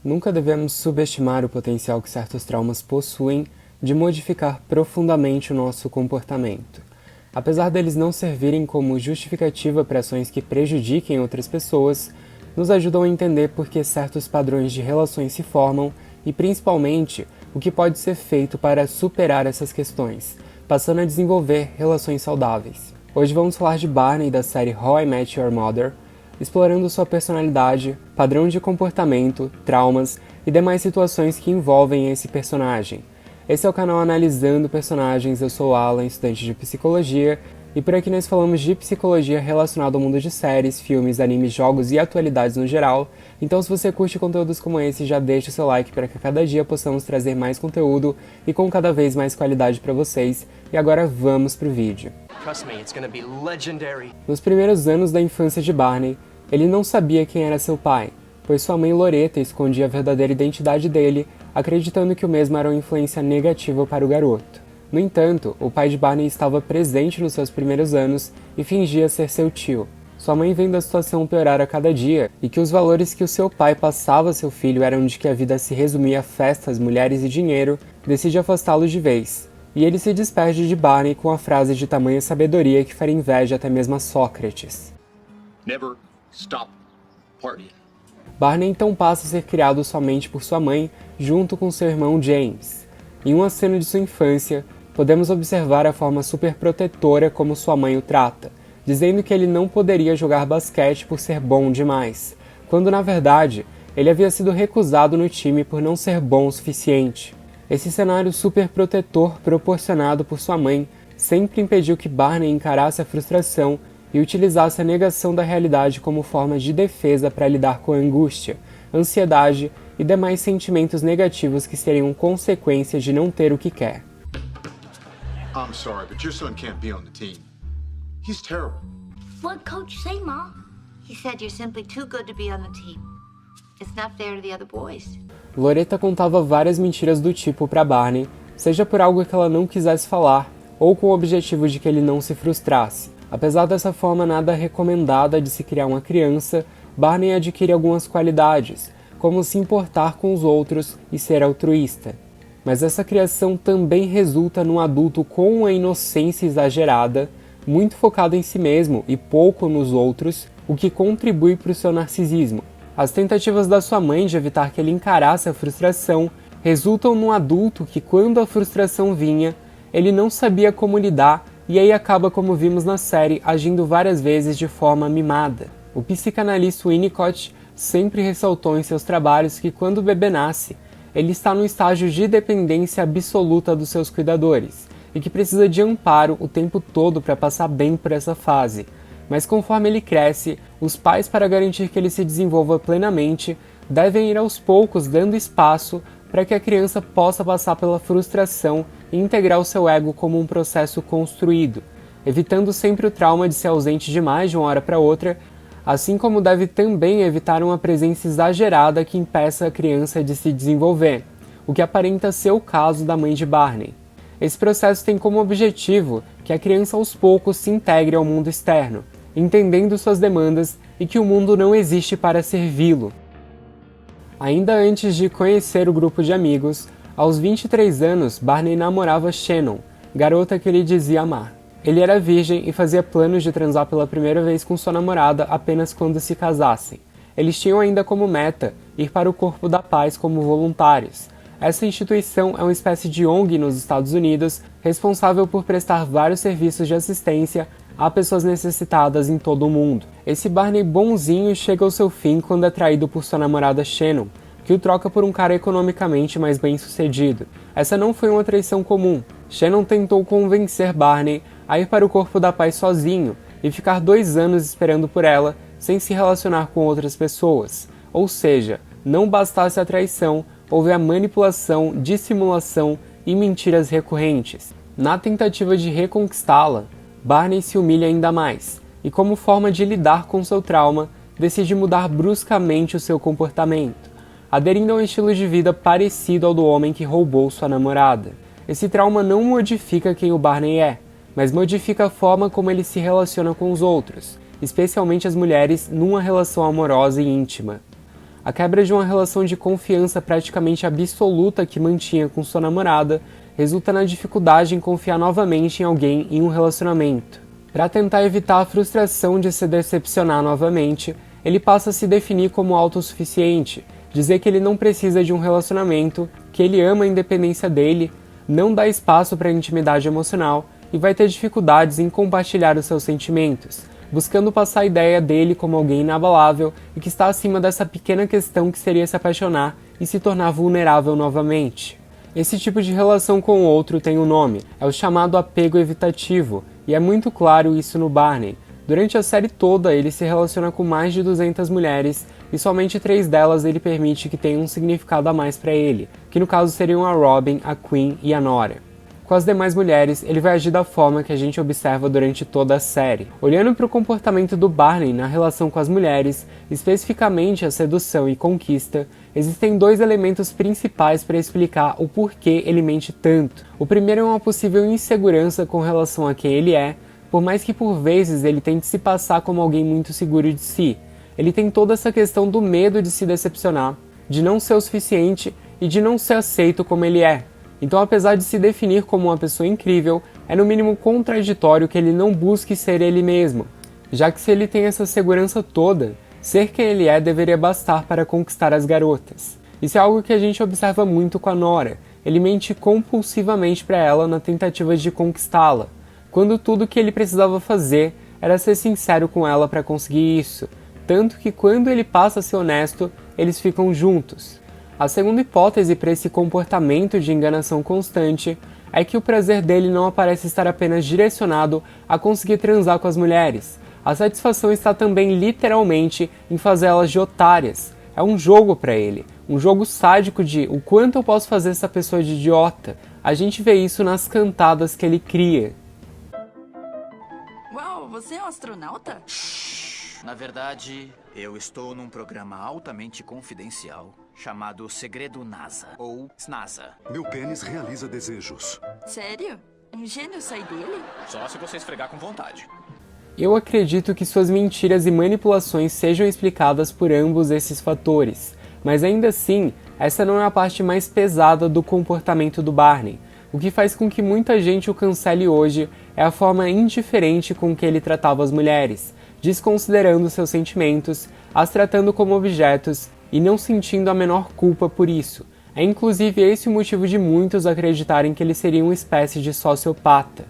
Nunca devemos subestimar o potencial que certos traumas possuem de modificar profundamente o nosso comportamento. Apesar deles não servirem como justificativa para ações que prejudiquem outras pessoas, nos ajudam a entender por que certos padrões de relações se formam e, principalmente, o que pode ser feito para superar essas questões, passando a desenvolver relações saudáveis. Hoje vamos falar de Barney da série How I Met Your Mother, explorando sua personalidade, padrão de comportamento, traumas e demais situações que envolvem esse personagem. Esse é o canal Analisando Personagens, eu sou o Alan, estudante de Psicologia, e por aqui nós falamos de psicologia relacionada ao mundo de séries, filmes, animes, jogos e atualidades no geral. Então se você curte conteúdos como esse, já deixa o seu like para que a cada dia possamos trazer mais conteúdo e com cada vez mais qualidade para vocês. E agora vamos pro vídeo. Nos primeiros anos da infância de Barney, ele não sabia quem era seu pai, pois sua mãe Loretta escondia a verdadeira identidade dele, acreditando que o mesmo era uma influência negativa para o garoto. No entanto, o pai de Barney estava presente nos seus primeiros anos e fingia ser seu tio. Sua mãe vendo a situação piorar a cada dia e que os valores que o seu pai passava a seu filho eram de que a vida se resumia a festas, mulheres e dinheiro, decide afastá-lo de vez. E ele se despede de Barney com a frase de tamanha sabedoria que faria inveja até mesmo a Sócrates. Never stop partying. Barney então passa a ser criado somente por sua mãe, junto com seu irmão James. Em uma cena de sua infância, podemos observar a forma superprotetora como sua mãe o trata, dizendo que ele não poderia jogar basquete por ser bom demais, quando na verdade ele havia sido recusado no time por não ser bom o suficiente. Esse cenário superprotetor proporcionado por sua mãe sempre impediu que Barney encarasse a frustração e utilizasse a negação da realidade como forma de defesa para lidar com a angústia, ansiedade e demais sentimentos negativos que seriam consequência de não ter o que quer. I'm sorry, but your son can't be on the team. He's terrible. What'd Coach say, Ma? He said you're simply too good to be on the team. It's not fair to the other boys. Loretta contava várias mentiras do tipo para Barney, seja por algo que ela não quisesse falar, ou com o objetivo de que ele não se frustrasse. Apesar dessa forma nada recomendada de se criar uma criança, Barney adquire algumas qualidades, como se importar com os outros e ser altruísta. Mas essa criação também resulta num adulto com uma inocência exagerada, muito focado em si mesmo e pouco nos outros, o que contribui para o seu narcisismo. As tentativas da sua mãe de evitar que ele encarasse a frustração resultam num adulto que, quando a frustração vinha, ele não sabia como lidar e aí acaba, como vimos na série, agindo várias vezes de forma mimada. O psicanalista Winnicott sempre ressaltou em seus trabalhos que quando o bebê nasce, ele está num estágio de dependência absoluta dos seus cuidadores e que precisa de amparo o tempo todo para passar bem por essa fase. Mas conforme ele cresce, os pais, para garantir que ele se desenvolva plenamente, devem ir aos poucos dando espaço para que a criança possa passar pela frustração e integrar o seu ego como um processo construído, evitando sempre o trauma de ser ausente demais de uma hora para outra, assim como deve também evitar uma presença exagerada que impeça a criança de se desenvolver, o que aparenta ser o caso da mãe de Barney. Esse processo tem como objetivo que a criança aos poucos se integre ao mundo externo, entendendo suas demandas e que o mundo não existe para servi-lo. Ainda antes de conhecer o grupo de amigos, aos 23 anos, Barney namorava Shannon, garota que ele dizia amar. Ele era virgem e fazia planos de transar pela primeira vez com sua namorada apenas quando se casassem. Eles tinham ainda como meta ir para o Corpo da Paz como voluntários. Essa instituição é uma espécie de ONG nos Estados Unidos, responsável por prestar vários serviços de assistência a pessoas necessitadas em todo o mundo. Esse Barney bonzinho chega ao seu fim quando é traído por sua namorada Shannon, que o troca por um cara economicamente mais bem-sucedido. Essa não foi uma traição comum. Shannon tentou convencer Barney a ir para o Corpo da Paz sozinho e ficar 2 anos esperando por ela, sem se relacionar com outras pessoas. Ou seja, não bastasse a traição, houve a manipulação, dissimulação e mentiras recorrentes. Na tentativa de reconquistá-la, Barney se humilha ainda mais, e como forma de lidar com seu trauma, decide mudar bruscamente o seu comportamento, aderindo a um estilo de vida parecido ao do homem que roubou sua namorada. Esse trauma não modifica quem o Barney é, mas modifica a forma como ele se relaciona com os outros, especialmente as mulheres numa relação amorosa e íntima. A quebra de uma relação de confiança praticamente absoluta que mantinha com sua namorada resulta na dificuldade em confiar novamente em alguém em um relacionamento. Para tentar evitar a frustração de se decepcionar novamente, ele passa a se definir como autossuficiente, dizer que ele não precisa de um relacionamento, que ele ama a independência dele, não dá espaço para a intimidade emocional e vai ter dificuldades em compartilhar os seus sentimentos, buscando passar a ideia dele como alguém inabalável e que está acima dessa pequena questão que seria se apaixonar e se tornar vulnerável novamente. Esse tipo de relação com o outro tem um nome, é o chamado apego evitativo, e é muito claro isso no Barney. Durante a série toda, ele se relaciona com mais de 200 mulheres e somente 3 delas ele permite que tenham um significado a mais para ele, que no caso seriam a Robin, a Queen e a Nora. Com as demais mulheres, ele vai agir da forma que a gente observa durante toda a série. Olhando para o comportamento do Barney na relação com as mulheres, especificamente a sedução e conquista, existem 2 elementos principais para explicar o porquê ele mente tanto. O primeiro é uma possível insegurança com relação a quem ele é, por mais que por vezes ele tente se passar como alguém muito seguro de si. Ele tem toda essa questão do medo de se decepcionar, de não ser o suficiente e de não ser aceito como ele é. Então, apesar de se definir como uma pessoa incrível, é no mínimo contraditório que ele não busque ser ele mesmo, já que se ele tem essa segurança toda, ser quem ele é deveria bastar para conquistar as garotas. Isso é algo que a gente observa muito com a Nora. Ele mente compulsivamente para ela na tentativa de conquistá-la, quando tudo que ele precisava fazer era ser sincero com ela para conseguir isso, tanto que quando ele passa a ser honesto, eles ficam juntos. A segunda hipótese para esse comportamento de enganação constante é que o prazer dele não parece estar apenas direcionado a conseguir transar com as mulheres. A satisfação está também literalmente em fazê-las de otárias. É um jogo para ele, um jogo sádico de o quanto eu posso fazer essa pessoa de idiota. A gente vê isso nas cantadas que ele cria. Uau, você é um astronauta? Na verdade, eu estou num programa altamente confidencial chamado Segredo NASA, ou SNASA. Meu pênis realiza desejos. Sério? Um gênio sai dele? Só se você esfregar com vontade. Eu acredito que suas mentiras e manipulações sejam explicadas por ambos esses fatores, mas ainda assim, essa não é a parte mais pesada do comportamento do Barney. O que faz com que muita gente o cancele hoje é a forma indiferente com que ele tratava as mulheres, desconsiderando seus sentimentos, as tratando como objetos e não sentindo a menor culpa por isso. É inclusive esse o motivo de muitos acreditarem que ele seria uma espécie de sociopata.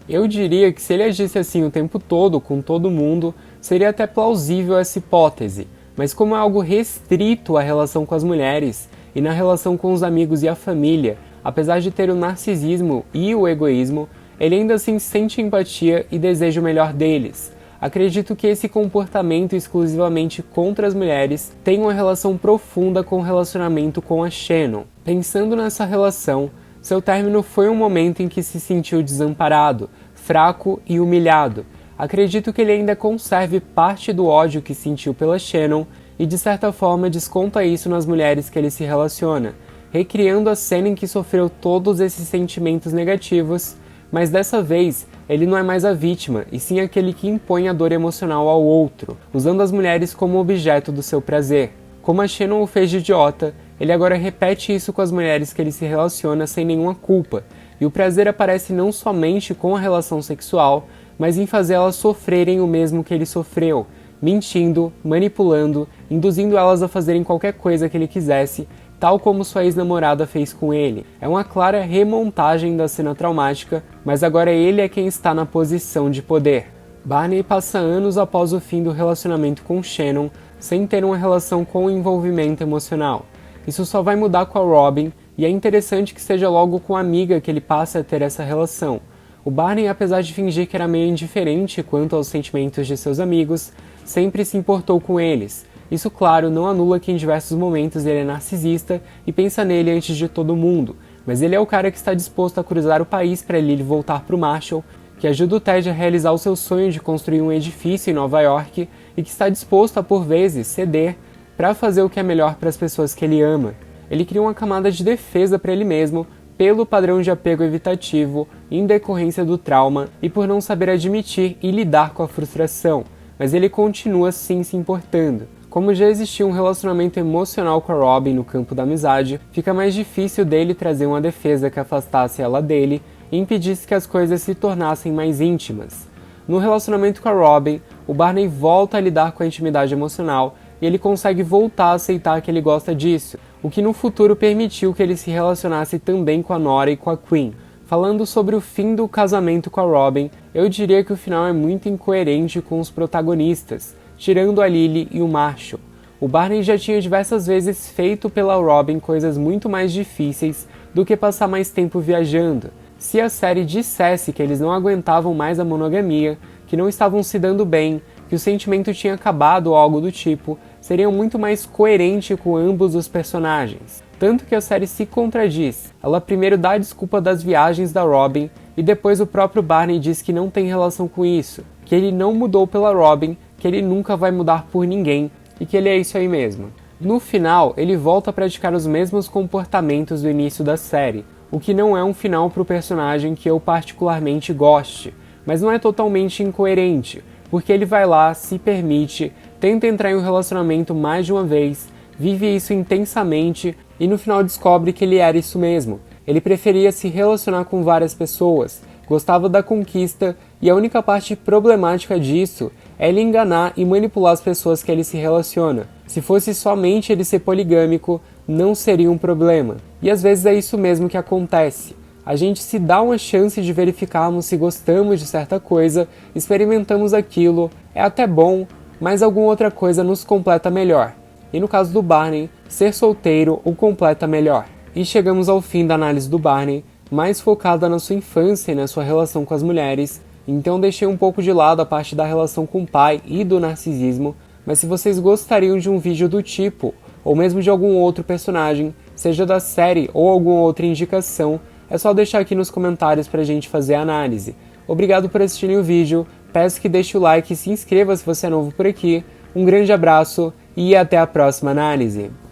Eu diria que se ele agisse assim o tempo todo com todo mundo, seria até plausível essa hipótese, mas como é algo restrito à relação com as mulheres e na relação com os amigos e a família, apesar de ter o narcisismo e o egoísmo, ele ainda assim sente empatia e deseja o melhor deles. Acredito que esse comportamento exclusivamente contra as mulheres tem uma relação profunda com o relacionamento com a Shannon. Pensando nessa relação, seu término foi um momento em que se sentiu desamparado, fraco e humilhado. Acredito que ele ainda conserve parte do ódio que sentiu pela Shannon e de certa forma desconta isso nas mulheres que ele se relaciona, recriando a cena em que sofreu todos esses sentimentos negativos, mas dessa vez ele não é mais a vítima, e sim aquele que impõe a dor emocional ao outro, usando as mulheres como objeto do seu prazer. Como a Shannon o fez de idiota, ele agora repete isso com as mulheres que ele se relaciona sem nenhuma culpa, e o prazer aparece não somente com a relação sexual, mas em fazer elas sofrerem o mesmo que ele sofreu, mentindo, manipulando, induzindo elas a fazerem qualquer coisa que ele quisesse, tal como sua ex-namorada fez com ele. É uma clara remontagem da cena traumática, mas agora ele é quem está na posição de poder. Barney passa anos após o fim do relacionamento com Shannon, sem ter uma relação com envolvimento emocional. Isso só vai mudar com a Robin, e é interessante que seja logo com a amiga que ele passa a ter essa relação. O Barney, apesar de fingir que era meio indiferente quanto aos sentimentos de seus amigos, sempre se importou com eles. Isso, claro, não anula que em diversos momentos ele é narcisista e pensa nele antes de todo mundo, mas ele é o cara que está disposto a cruzar o país para Lily voltar para o Marshall, que ajuda o Ted a realizar o seu sonho de construir um edifício em Nova York e que está disposto a, por vezes, ceder para fazer o que é melhor para as pessoas que ele ama. Ele cria uma camada de defesa para ele mesmo pelo padrão de apego evitativo em decorrência do trauma e por não saber admitir e lidar com a frustração, mas ele continua sim se importando. Como já existia um relacionamento emocional com a Robin no campo da amizade, fica mais difícil dele trazer uma defesa que afastasse ela dele e impedisse que as coisas se tornassem mais íntimas. No relacionamento com a Robin, o Barney volta a lidar com a intimidade emocional e ele consegue voltar a aceitar que ele gosta disso, o que no futuro permitiu que ele se relacionasse também com a Nora e com a Quinn. Falando sobre o fim do casamento com a Robin, eu diria que o final é muito incoerente com os protagonistas, tirando a Lily e o Marshall. O Barney já tinha diversas vezes feito pela Robin coisas muito mais difíceis do que passar mais tempo viajando. Se a série dissesse que eles não aguentavam mais a monogamia, que não estavam se dando bem, que o sentimento tinha acabado ou algo do tipo, seria muito mais coerente com ambos os personagens. Tanto que a série se contradiz. Ela primeiro dá a desculpa das viagens da Robin e depois o próprio Barney diz que não tem relação com isso, que ele não mudou pela Robin, que ele nunca vai mudar por ninguém e que ele é isso aí mesmo. No final, ele volta a praticar os mesmos comportamentos do início da série, o que não é um final para o personagem que eu particularmente goste, mas não é totalmente incoerente, porque ele vai lá, se permite, tenta entrar em um relacionamento mais de uma vez, vive isso intensamente e no final descobre que ele era isso mesmo. Ele preferia se relacionar com várias pessoas, gostava da conquista e a única parte problemática disso é ele enganar e manipular as pessoas que ele se relaciona. Se fosse somente ele ser poligâmico, não seria um problema. E às vezes é isso mesmo que acontece. A gente se dá uma chance de verificarmos se gostamos de certa coisa, experimentamos aquilo, é até bom, mas alguma outra coisa nos completa melhor. E no caso do Barney, ser solteiro o completa melhor. E chegamos ao fim da análise do Barney, mais focada na sua infância e na sua relação com as mulheres, então deixei um pouco de lado a parte da relação com o pai e do narcisismo, mas se vocês gostariam de um vídeo do tipo, ou mesmo de algum outro personagem, seja da série ou alguma outra indicação, é só deixar aqui nos comentários pra gente fazer a análise. Obrigado por assistirem o vídeo, peço que deixe o like e se inscreva se você é novo por aqui, um grande abraço e até a próxima análise!